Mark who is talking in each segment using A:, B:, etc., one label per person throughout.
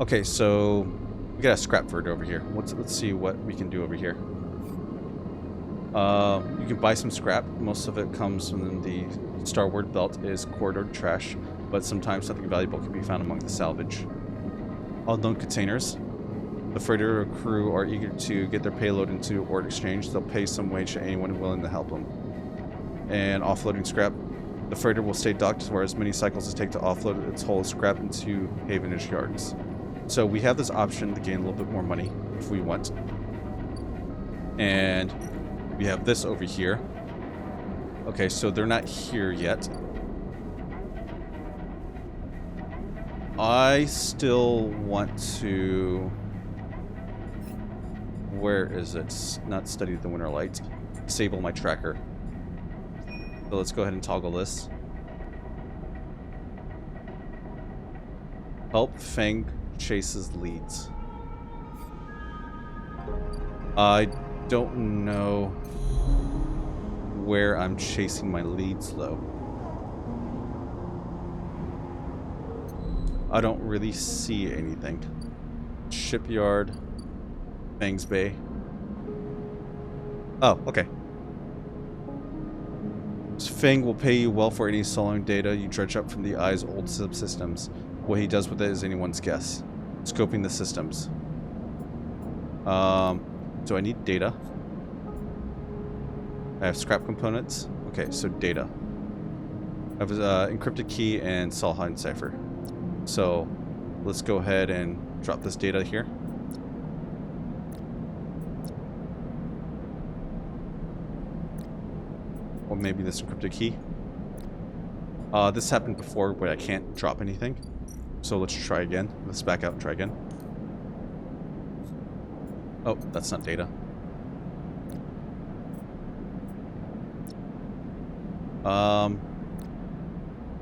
A: Okay, so we got a scrap freighter over here. Let's see what we can do over here. You can buy some scrap. Most of it comes from the starboard belt is corridored trash, but sometimes something valuable can be found among the salvage. Unknown containers. The freighter crew are eager to get their payload into ore exchange. They'll pay some wage to anyone willing to help them. And offloading scrap. The freighter will stay docked for as many cycles as take to offload its whole scrap into Havenage yards. So we have this option to gain a little bit more money if we want. And we have this over here. Okay, so they're not here yet. I still want to... Where is it? Not study the winter light. Disable my tracker. So let's go ahead and toggle this. Help Feng chases leads. I don't know where I'm chasing my leads though. I don't really see anything. Shipyard, Feng's Bay. Oh, okay. Feng will pay you well for any stolen data you dredge up from the Eye's old subsystems. What he does with it is anyone's guess. Scoping the systems. So I need data. I have scrap components. Okay, so data. I have encrypted key and Solheim cipher. So let's go ahead and drop this data here. Or maybe this encrypted key. This happened before, but I can't drop anything. So let's try again. Let's back out and try again. Oh, that's not data.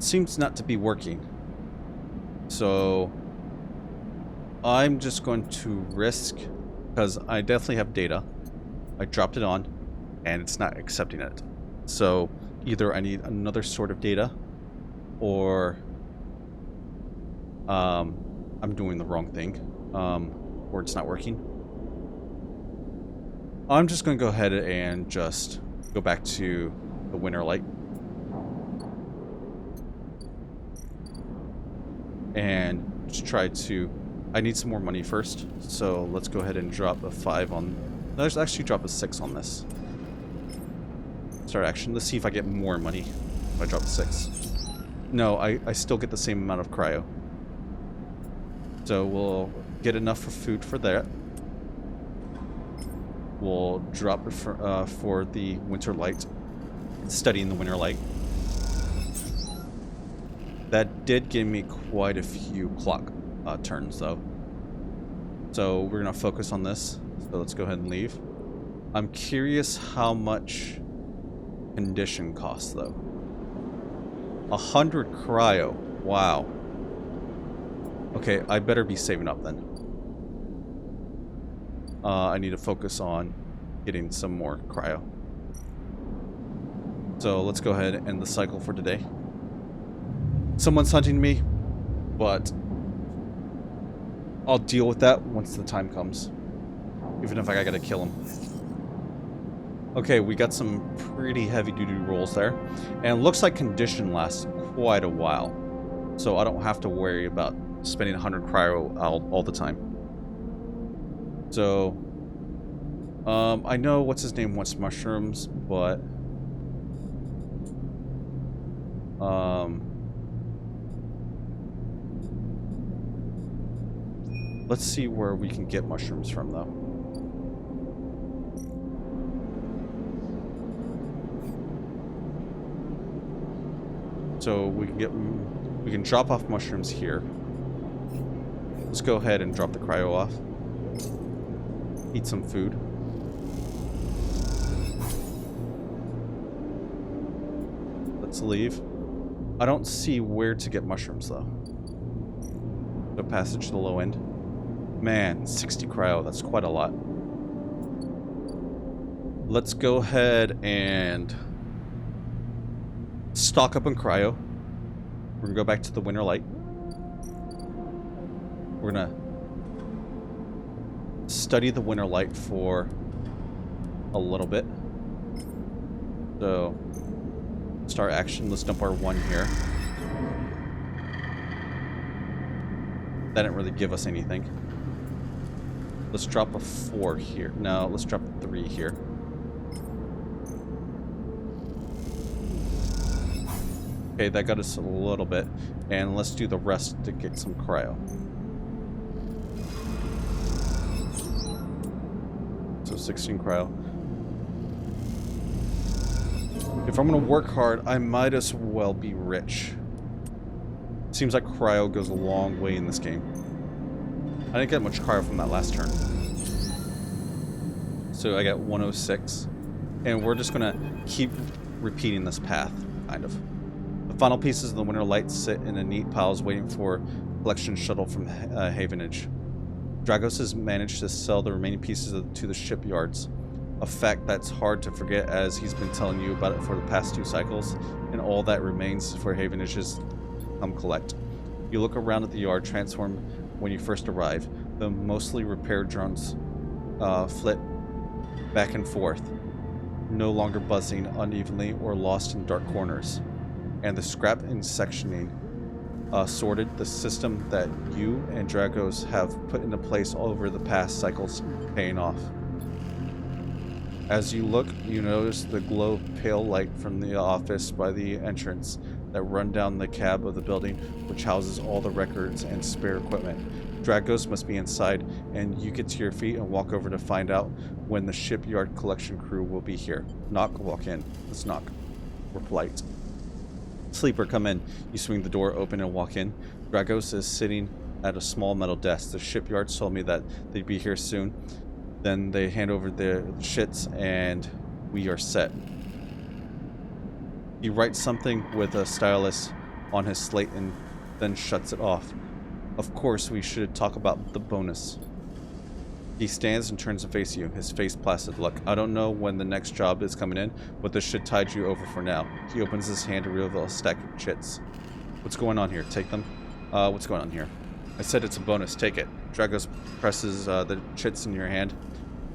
A: Seems not to be working. So I'm just going to risk, because I definitely have data. I dropped it on and it's not accepting it. So either I need another sort of data or I'm doing the wrong thing, or it's not working. I'm just going to go ahead and just go back to the winter light. And just try to... I need some more money first, so let's go ahead and drop a 5 on... Let's actually drop a 6 on this. Start action. Let's see if I get more money if I drop a 6. No, I still get the same amount of cryo. So we'll get enough for food for that. We'll drop it for the winter light. Studying the winter light. That did give me quite a few clock turns, though. So we're going to focus on this. So let's go ahead and leave. I'm curious how much condition costs, though. 100 cryo. Wow. Okay, I better be saving up then. I need to focus on getting some more cryo. So let's go ahead and end the cycle for today. Someone's hunting me, but I'll deal with that once the time comes. Even if I gotta kill him. Okay, we got some pretty heavy-duty rolls there. And it looks like condition lasts quite a while. So I don't have to worry about spending 100 cryo all the time. So, I know what's his name wants mushrooms, but let's see where we can get mushrooms from, though. So we can drop off mushrooms here. Let's go ahead and drop the cryo off. Eat some food. Let's leave. I don't see where to get mushrooms, though. The passage to the low end. Man, 60 cryo, that's quite a lot. Let's go ahead and stock up on cryo. We're gonna go back to the winter light. We're gonna study the winter light for a little bit. So, start action. Let's dump our 1 here. That didn't really give us anything. Let's drop a 4 here. No, let's drop a 3 here. Okay, that got us a little bit. And let's do the rest to get some cryo. So 16 cryo. If I'm going to work hard, I might as well be rich. Seems like cryo goes a long way in this game. I didn't get much cryo from that last turn. So I got 106. And we're just going to keep repeating this path, kind of. The final pieces of the winter light sit in a neat piles waiting for collection shuttle from Havenage. Dragos has managed to sell the remaining pieces to the shipyards. A fact that's hard to forget as he's been telling you about it for the past 2 cycles, and all that remains for Havenage is come collect. You look around at the yard transformed when you first arrive. The mostly repaired drones flit back and forth, no longer buzzing unevenly or lost in dark corners. And the scrap and sectioning sorted, the system that you and Dragos have put into place over the past cycles paying off. As you look, you notice the glow of pale light from the office by the entrance that run down the cab of the building, which houses all the records and spare equipment. Dragos must be inside, and you get to your feet and walk over to find out when the shipyard collection crew will be here. Knock, walk in. Let's knock. We're polite. Sleeper, come in. You swing the door open and walk in. Dragos is sitting at a small metal desk. The shipyards told me that they'd be here soon. Then they hand over the shits and we are set. He writes something with a stylus on his slate and then shuts it off. Of course, we should talk about the bonus. He stands and turns to face you, his face placid. Look, I don't know when the next job is coming in, but this should tide you over for now. He opens his hand to reveal a stack of chits. What's going on here? Take them? What's going on here? I said it's a bonus. Take it. Dragos presses the chits in your hand.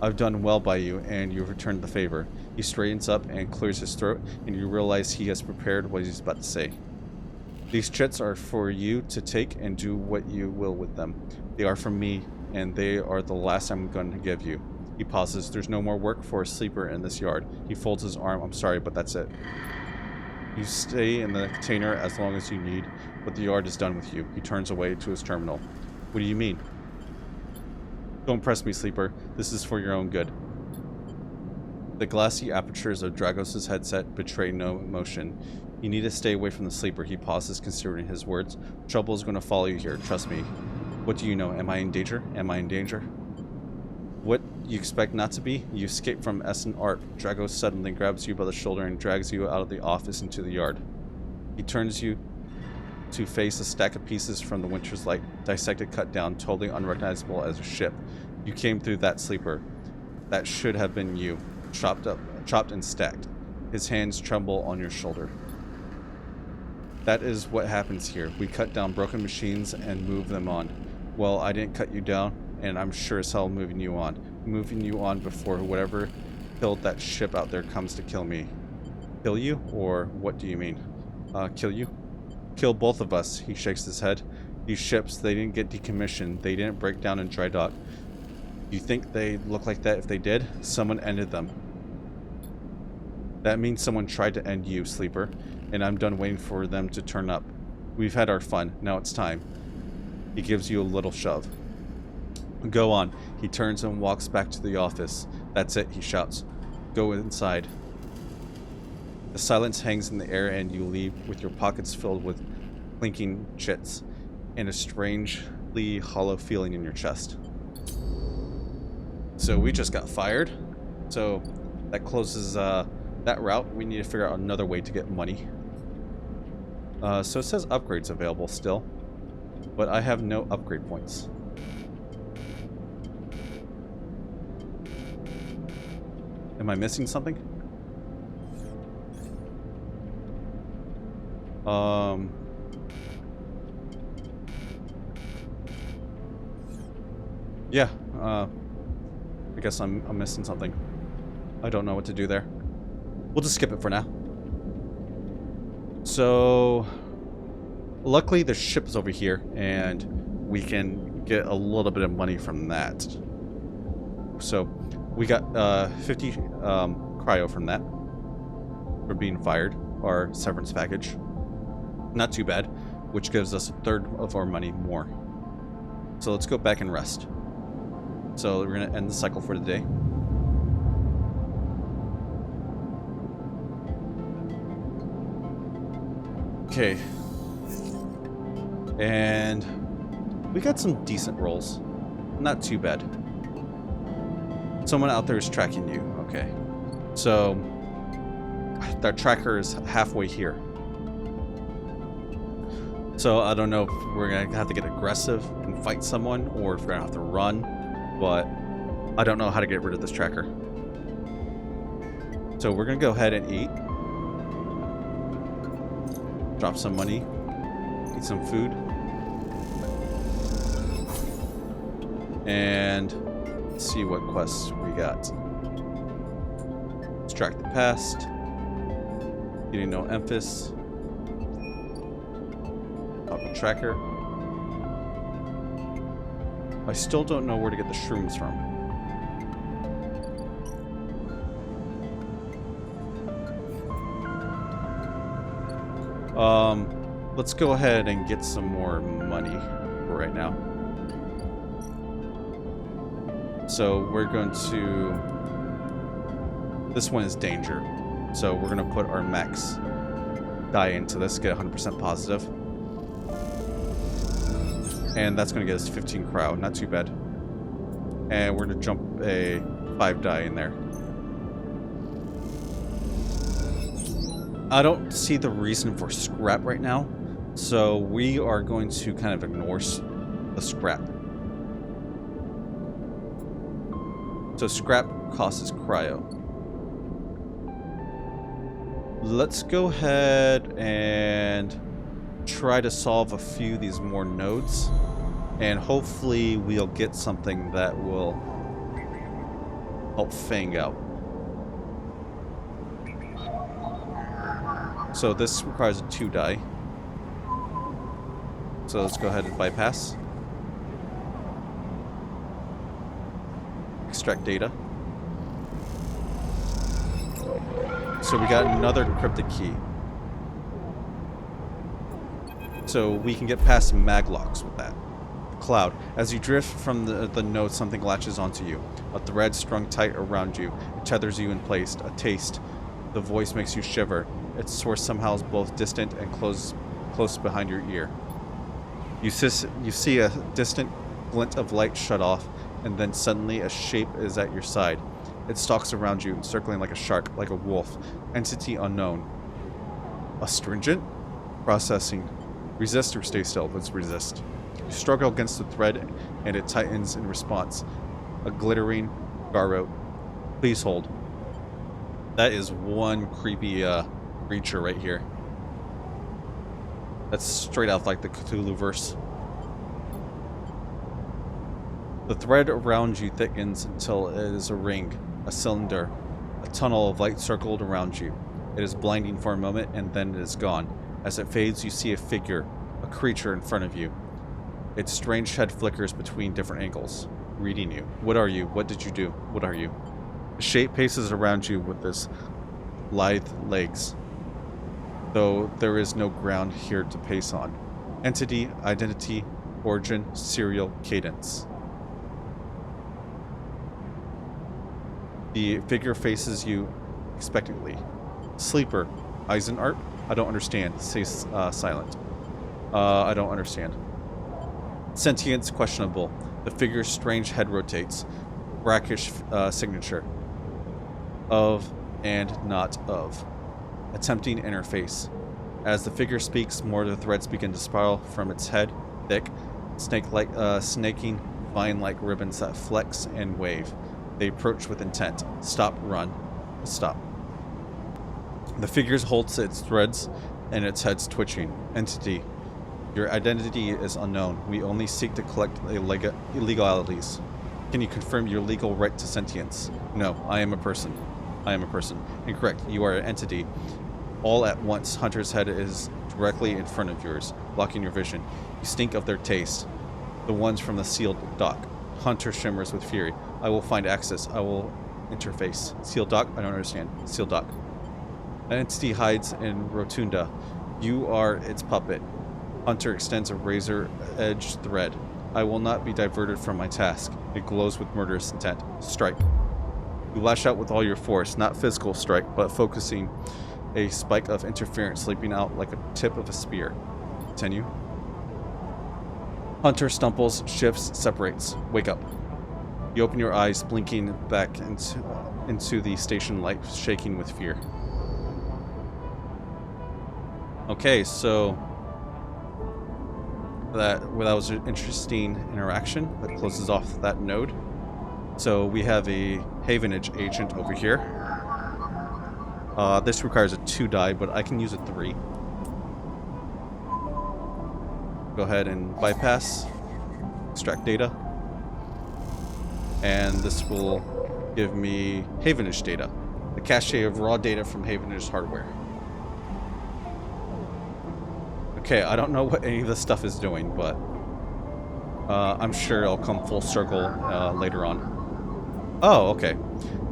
A: I've done well by you, and you've returned the favor. He straightens up and clears his throat, and you realize he has prepared what he's about to say. These chits are for you to take and do what you will with them. They are from me, and they are the last I'm going to give you. He pauses. There's no more work for a sleeper in this yard. He folds his arm. I'm sorry, but that's it. You stay in the container as long as you need, but the yard is done with you. He turns away to his terminal. What do you mean? Don't press me, Sleeper. This is for your own good. The glassy apertures of Dragos' headset betray no emotion. You need to stay away from the Sleeper. He pauses, considering his words. Trouble is going to follow you here. Trust me. What do you know? Am I in danger? Am I in danger? What you expect not to be? You escape from Essen Art. Dragos suddenly grabs you by the shoulder and drags you out of the office into the yard. He turns you to face a stack of pieces from the Winter's Light, dissected, cut down, totally unrecognizable as a ship. You came through that, Sleeper. That should have been you. Chopped and stacked. His hands tremble on your shoulder. That is what happens here. We cut down broken machines and move them on. Well, I didn't cut you down, and I'm sure as hell moving you on. Moving you on before whatever killed that ship out there comes to kill me. Kill you? Or what do you mean? Kill you? Kill both of us. He shakes his head. These ships, they didn't get decommissioned. They didn't break down in dry dock. You think they look like that if they did? Someone ended them. That means someone tried to end you, Sleeper, and I'm done waiting for them to turn up. We've had our fun. Now it's time. He gives you a little shove. Go on. He turns and walks back to the office. That's it, he shouts. Go inside. The silence hangs in the air and you leave with your pockets filled with clinking chits and a strangely hollow feeling in your chest. So we just got fired. So that closes that route. We need to figure out another way to get money. So it says upgrades available still, but I have no upgrade points. Am I missing something? Yeah, guess I'm missing something. I don't know what to do there. We'll just skip it for now. So, luckily the ship is over here, and we can get a little bit of money from that. So, we got 50 cryo from that for being fired, our severance package. Not too bad, which gives us a third of our money more. So let's go back and rest. So we're going to end the cycle for today. Okay. And we got some decent rolls. Not too bad. Someone out there is tracking you. Okay. So that tracker is halfway here. So I don't know if we're going to have to get aggressive and fight someone, or if we're going to have to run, but I don't know how to get rid of this tracker. So we're going to go ahead and eat. Drop some money. Eat some food. And let's see what quests we got. Extract the past. Getting no emphasis. Tracker. I still don't know where to get the shrooms from. Let's go ahead and get some more money for right now. So we're going to... This one is danger. So we're going to put our max die into this, get 100% positive. And that's going to get us 15 cryo. Not too bad. And we're going to jump a 5 die in there. I don't see the reason for scrap right now. So we are going to kind of ignore the scrap. So scrap costs cryo. Let's go ahead and try to solve a few of these more nodes, and hopefully we'll get something that will help Fang out. So this requires a 2 die. So let's go ahead and bypass. Extract data. So we got another encrypted key. So we can get past maglocks with that. Cloud. As you drift from the node, something latches onto you. A thread strung tight around you. It tethers you in place. A taste. The voice makes you shiver. Its source somehow is both distant and close behind your ear. You see a distant glint of light shut off, and then suddenly a shape is at your side. It stalks around you, circling like a shark, like a wolf. Entity unknown. Astringent? Processing. Resist or stay still. Let's resist. You struggle against the thread, and it tightens in response. A glittering Garo. Please hold. That is one creepy creature right here. That's straight out like the Cthulhu verse. The thread around you thickens until it is a ring, a cylinder, a tunnel of light circled around you. It is blinding for a moment, and then it is gone. As it fades, you see a figure, a creature in front of you. Its strange head flickers between different angles, reading you. What are you? What did you do? What are you? The shape paces around you with its lithe legs, though there is no ground here to pace on. Entity, identity, origin, serial, cadence. The figure faces you expectantly. Sleeper, Eisenart? I don't understand. Stay silent. I don't understand. Sentience questionable. The figure's strange head rotates. Brackish signature. Of and not of. Attempting interface. As the figure speaks, more of the threads begin to spiral from its head, thick, snaking vine-like ribbons that flex and wave. They approach with intent. Stop, run. Stop. The figure holds its threads, and its head's twitching. Entity. Your identity is unknown. We only seek to collect illegalities. Can you confirm your legal right to sentience? No, I am a person. I am a person. Incorrect. You are an entity. All at once, Hunter's head is directly in front of yours, blocking your vision. You stink of their taste. The ones from the sealed dock. Hunter shimmers with fury. I will find access. I will interface. Sealed dock? I don't understand. Sealed dock. An entity hides in Rotunda. You are its puppet. Hunter extends a razor-edged thread. I will not be diverted from my task. It glows with murderous intent. Strike. You lash out with all your force, not physical strike, but focusing a spike of interference leaping out like a tip of a spear. Continue. Hunter stumbles, shifts, separates. Wake up. You open your eyes, blinking back into the station light, shaking with fear. Okay, so that was an interesting interaction. That closes off that node. So we have a Havenage agent over here. This requires a 2 die, but I can use a 3. Go ahead and bypass, extract data, and this will give me Havenage data, the cache of raw data from Havenage hardware. Okay, I don't know what any of this stuff is doing, but I'm sure it'll come full circle later on. Oh, okay.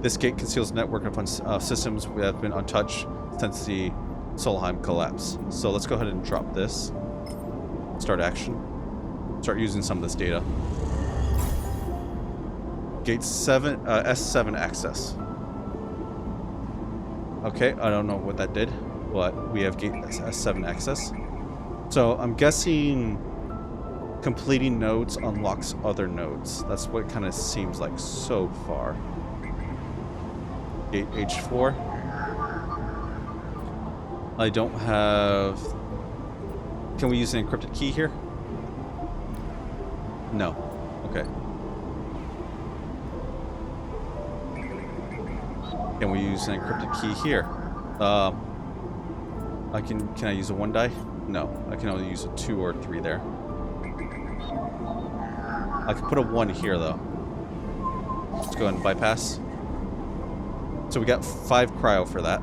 A: This gate conceals a network of systems that have been untouched since the Solheim collapse. So let's go ahead and drop this. Start action. Start using some of this data. Gate 7, S7 access. Okay, I don't know what that did, but we have gate S7 access. So I'm guessing completing nodes unlocks other nodes. That's what it kind of seems like so far. Gate H4. I don't have... Can we use an encrypted key here? No. Okay. Can we use an encrypted key here? Can I use a 1 die? No. I can only use a 2 or 3 there. I can put a 1 here though. Let's go ahead and bypass. So we got 5 cryo for that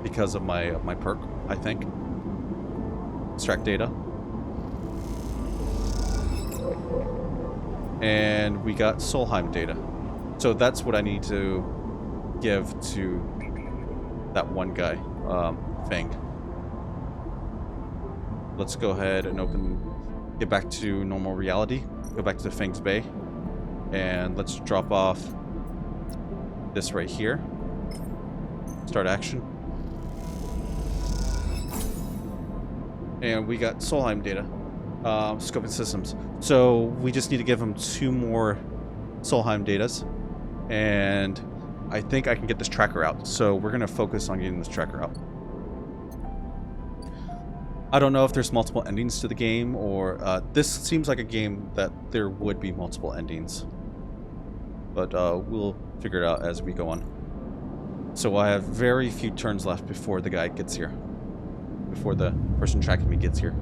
A: because of my perk, I think. Extract data. And we got Solheim data. So that's what I need to give to that one guy, Fang. Let's go ahead and get back to normal reality. Go back to Fang's Bay. And let's drop off this right here. Start action. And we got Solheim data. Scoping systems. So we just need to give him 2 more Solheim datas. And I think I can get this tracker out. So we're going to focus on getting this tracker out. I don't know if there's multiple endings to the game, or this seems like a game that there would be multiple endings. But we'll figure it out as we go on. So I have very few turns left before the guy gets here. Before the person tracking me gets here.